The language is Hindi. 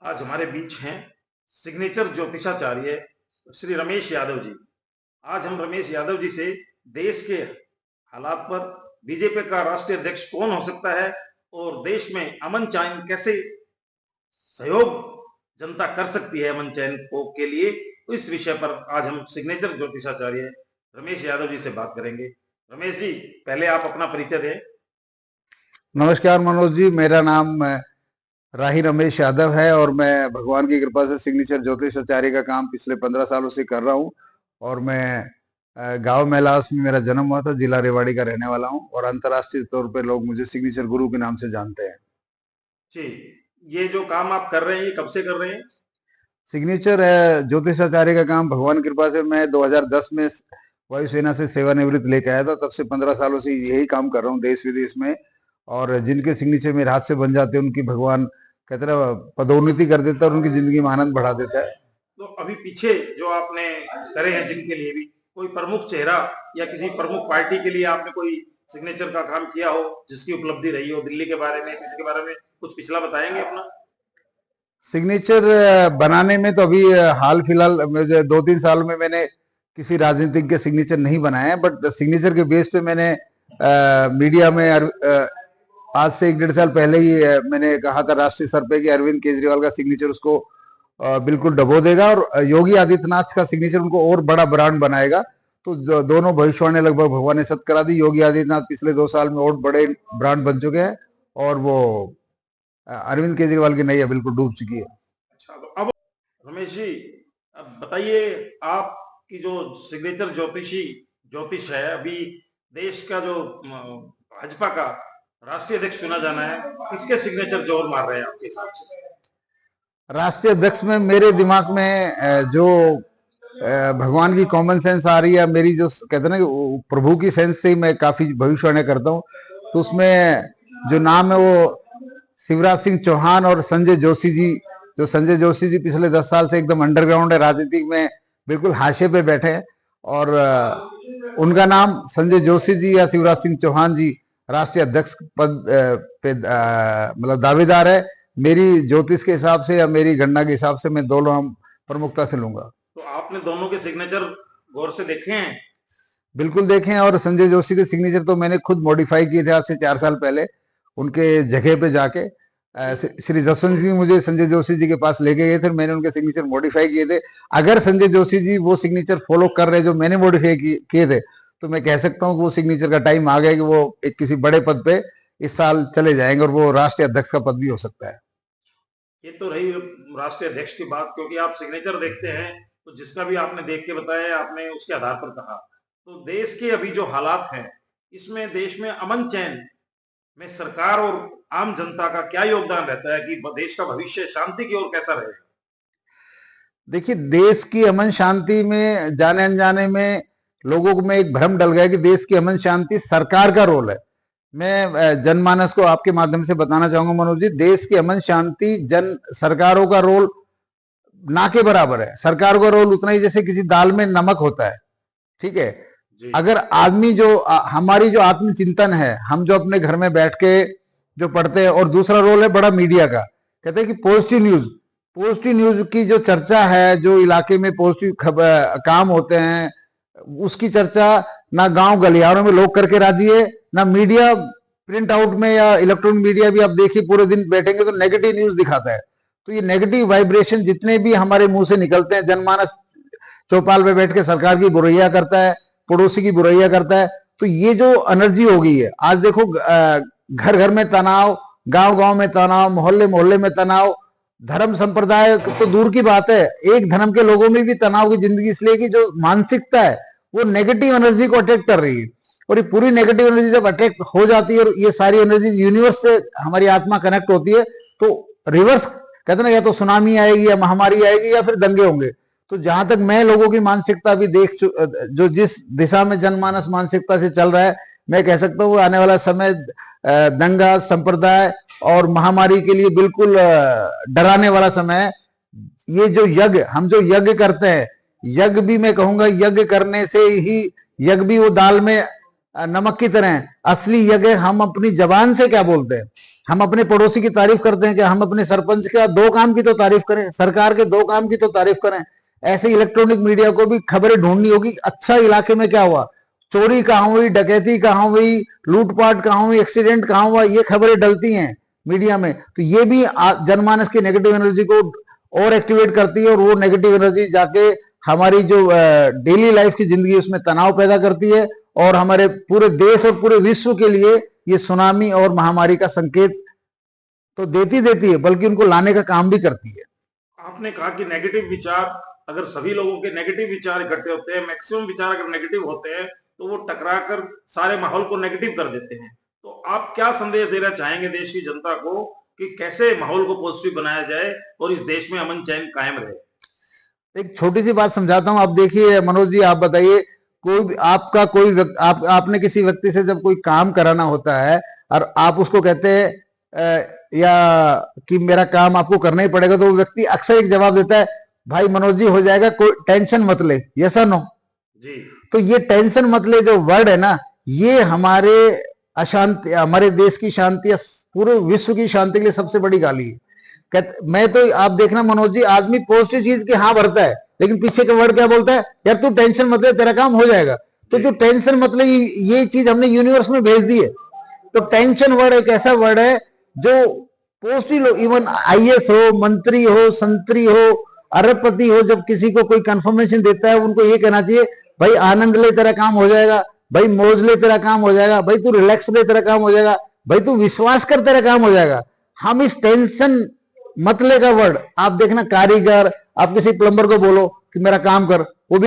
आज हमारे बीच हैं सिग्नेचर ज्योतिषाचार्य श्री रमेश यादव जी। आज हम रमेश यादव जी से देश के हालात पर बीजेपी का राष्ट्रीय अध्यक्ष कौन हो सकता है और देश में अमन चैन कैसे सहयोग जनता कर सकती है अमन चैन को के लिए, तो इस विषय पर आज हम सिग्नेचर ज्योतिषाचार्य रमेश यादव जी से बात करेंगे। रमेश जी, पहले आप अपना परिचय दें। नमस्कार मनोज जी, मेरा नाम राही रमेश यादव है और मैं भगवान की कृपा से सिग्नेचर ज्योतिषाचार्य का काम पिछले 15 सालों से कर रहा हूँ। और मैं गांव मेलास में मेरा जन्म हुआ था, जिला रेवाड़ी का रहने वाला हूँ और अंतर्राष्ट्रीय तौर पे लोग मुझे सिग्नेचर गुरु के नाम से जानते हैं। जी, ये जो काम आप कर रहे हैं ये कब से कर रहे हैं? सिग्नेचर ज्योतिषाचार्य का काम भगवान की कृपा से मैं 2010 में वायुसेना से सेवानिवृत्त लेके आया था। तब से 15 सालों से यही काम कर रहा हूँ देश विदेश में। और जिनके सिग्नेचर मेरे हाथ से बन जाते हैं उनकी भगवान कहते ना पदोन्नति कर देता है और उनकी जिंदगी में आनंद बढ़ा देता है। तो अभी पीछे जो आपने करे हैं जिनके लिए भी कोई प्रमुख चेहरा या किसी प्रमुख पार्टी के लिए आपने कोई सिग्नेचर का काम किया हो जिसकी उपलब्धि रही हो, दिल्ली के बारे में, किसी के बारे में कुछ पिछला बताएंगे अपना? सिग्नेचर बनाने में तो अभी हाल फिलहाल 2-3 साल में मैंने किसी राजनीतिक के सिग्नेचर नहीं बनाए हैं, बट सिग्नेचर के बेस पे मैंने मीडिया में आज से 1-1.5 साल पहले ही मैंने कहा था राष्ट्रीय स्तर पे कि अरविंद केजरीवाल का सिग्नेचर उसको बिल्कुल डबो देगा और योगी आदित्यनाथ का सिग्नेचर उनको और बड़ा ब्रांड बनाएगा। तो दोनों भविष्यवाणी लगभग भगवान ने सत्य करा दी। योगी आदित्यनाथ पिछले 2 साल में और बड़े ब्रांड बन चुके हैं और वो अरविंद केजरीवाल की नैया बिल्कुल डूब चुकी है। अच्छा, तो अब रमेश जी, अब बताइए, आपकी जो सिग्नेचर ज्योतिष है, अभी देश का जो भाजपा का राष्ट्रीय अध्यक्ष चुना जाना है, किसके सिग्नेचर जोर मार रहे हैं आपके हिसाब से? राष्ट्रीय अध्यक्ष में मेरे दिमाग में जो भगवान की कॉमन सेंस आ रही है, मेरी जो कहते हैं ना प्रभु की सेंस से मैं काफी भविष्यवाणी करता हूँ, तो उसमें जो नाम है वो शिवराज सिंह चौहान और संजय जोशी जी। जो संजय जोशी जी पिछले 10 साल से एकदम अंडरग्राउंड है, राजनीति में बिल्कुल हाशिए पे बैठे हैं और उनका नाम संजय जोशी जी या शिवराज सिंह चौहान जी राष्ट्रीय अध्यक्ष पद पे मतलब दावेदार है। मेरी ज्योतिष के हिसाब से या मेरी गणना के हिसाब से मैं दोनों हम प्रमुखता से लूंगा। तो आपने दोनों के सिग्नेचर गौर से देखे हैं? बिल्कुल देखें, और संजय जोशी के सिग्नेचर तो मैंने खुद मॉडिफाई किए थे आज से 4 साल पहले उनके जगह पे जाके। श्री जसवंत सिंह मुझे संजय जोशी जी के पास लेके गए थे, मैंने उनके सिग्नेचर मॉडिफाई किए थे। अगर संजय जोशी जी वो सिग्नेचर फॉलो कर रहे जो मैंने मॉडिफाई किए थे, तो मैं कह सकता हूँ कि वो सिग्नेचर का टाइम आ गया कि वो एक किसी बड़े पद पे इस साल चले जाएंगे और वो राष्ट्रीय अध्यक्ष का पद भी हो सकता है। ये तो रही राष्ट्रीय अध्यक्ष की बात, क्योंकि आप सिग्नेचर देखते हैं तो जिसका भी आपने देख के बताया, आपने उसके आधार पर कहा। तो देश के अभी जो हालात हैं, इसमें देश में अमन चैन में सरकार और आम जनता का क्या योगदान रहता है कि देश का भविष्य शांति की ओर कैसा रहेगा? देखिए, देश की अमन शांति में जाने अनजाने में लोगों में एक भ्रम डल गया कि देश की अमन शांति सरकार का रोल है। मैं जनमानस को आपके माध्यम से बताना चाहूंगा मनोज जी, देश की अमन शांति सरकारों का रोल ना के बराबर है। सरकारों का रोल उतना ही जैसे किसी दाल में नमक होता है, ठीक है। अगर आदमी जो हमारी जो आत्मचिंतन है, हम जो अपने घर में बैठ के जो पढ़ते हैं, और दूसरा रोल है बड़ा मीडिया का, कहते हैं कि पॉजिटिव न्यूज की जो चर्चा है, जो इलाके में पॉजिटिव काम होते हैं उसकी चर्चा ना गांव गलियारों में लोग करके राजी है, ना मीडिया प्रिंट आउट में या इलेक्ट्रॉनिक मीडिया भी आप देखिए पूरे दिन बैठेंगे तो नेगेटिव न्यूज दिखाता है। तो ये नेगेटिव वाइब्रेशन जितने भी हमारे मुंह से निकलते हैं, जनमानस चौपाल पे बैठ के सरकार की बुराइयां करता है, पड़ोसी की बुराइयां करता है, तो ये जो एनर्जी हो गई है, आज देखो घर घर में तनाव, गांव गांव में तनाव, मोहल्ले मोहल्ले में तनाव, धर्म संप्रदाय तो दूर की बात है, एक धर्म के लोगों में भी तनाव की जिंदगी, इसलिए कि जो मानसिकता है वो नेगेटिव एनर्जी को अटैक कर रही है। और ये पूरी नेगेटिव एनर्जी जब अटैक हो जाती है और ये सारी एनर्जी यूनिवर्स से हमारी आत्मा कनेक्ट होती है, तो रिवर्स कहते ना, या तो सुनामी आएगी या महामारी आएगी या फिर दंगे होंगे। तो जहां तक मैं लोगों की मानसिकता भी जो जिस दिशा में जनमानस मानसिकता से चल रहा है, मैं कह सकता हूँ आने वाला समय दंगा, संप्रदाय और महामारी के लिए बिल्कुल डराने वाला समय है। ये जो यज्ञ, हम जो यज्ञ करते हैं, यज्ञ भी मैं कहूंगा यज्ञ करने से ही, यज्ञ भी वो दाल में नमक की तरह है। असली यज्ञ हम अपनी जबान से क्या बोलते हैं, हम अपने पड़ोसी की तारीफ करते हैं कि हम अपने सरपंच का 2 काम की तो तारीफ करें, सरकार के 2 काम की तो तारीफ करें। ऐसे इलेक्ट्रॉनिक मीडिया को भी खबरें ढूंढनी होगी, अच्छा इलाके में क्या हुआ, चोरी कहाँ हुई, डकैती कहाँ हुई, लूटपाट कहाँ हुई, एक्सीडेंट कहाँ हुआ, ये खबरें डलती हैं मीडिया में। तो ये भी जनमानस की नेगेटिव एनर्जी को और एक्टिवेट करती है, और वो नेगेटिव एनर्जी जाके हमारी जो डेली लाइफ की जिंदगी उसमें तनाव पैदा करती है, और हमारे पूरे देश और पूरे विश्व के लिए ये सुनामी और महामारी का संकेत तो देती है, बल्कि उनको लाने का काम भी करती है। आपने कहा कि नेगेटिव विचार, अगर सभी लोगों के नेगेटिव विचार इकट्ठे होते हैं, मैक्सिमम विचार अगर नेगेटिव होते हैं, तो वो टकराकर सारे माहौल को नेगेटिव कर देते हैं। तो आप क्या संदेश देना चाहेंगे देश की जनता को कि कैसे माहौल को पॉजिटिव बनाया जाए और इस देश में अमन चैन कायम रहे? एक छोटी सी बात समझाता हूं। आप देखिए मनोज जी, आप बताइए, आपने किसी व्यक्ति से जब कोई काम कराना होता है और आप उसको कहते हैं या कि मेरा काम आपको करना ही पड़ेगा, तो वो व्यक्ति अक्सर एक जवाब देता है, भाई मनोज जी हो जाएगा, कोई टेंशन मत ले। यस और नो जी। तो ये टेंशन मत ले जो वर्ड है ना, ये हमारे अशांति, हमारे देश की शांति या पूरे विश्व की शांति के लिए सबसे बड़ी गाली है। मैं तो आप देखना मनोज जी, आदमी पॉजिटिव चीज के हाँ भरता है, लेकिन पीछे का वर्ड क्या बोलता है, यार तू टेंशन मत ले, तेरा काम हो जाएगा। तो जो टेंशन मत ले, ये चीज हमने यूनिवर्स में भेज दी है। तो टेंशन वर्ड एक ऐसा वर्ड है जो पॉजिटिव लोग, इवन आईएएस हो, मंत्री हो, संतरी हो, अरबपति हो, जब किसी को कोई कंफर्मेशन देता है, उनको ये कहना चाहिए, भाई आनंद ले, तेरा काम हो जाएगा, भाई मौज ले, तेरा काम हो जाएगा, भाई तू रिलैक्स ले, तेरा काम हो जाएगा, भाई तू विश्वास कर, तेरा काम हो जाएगा। हम इस टेंशन मत ले का वर्ड, आप देखना, कारीगर, आप किसी प्लम्बर को बोलो कि मेरा काम कर, वो भी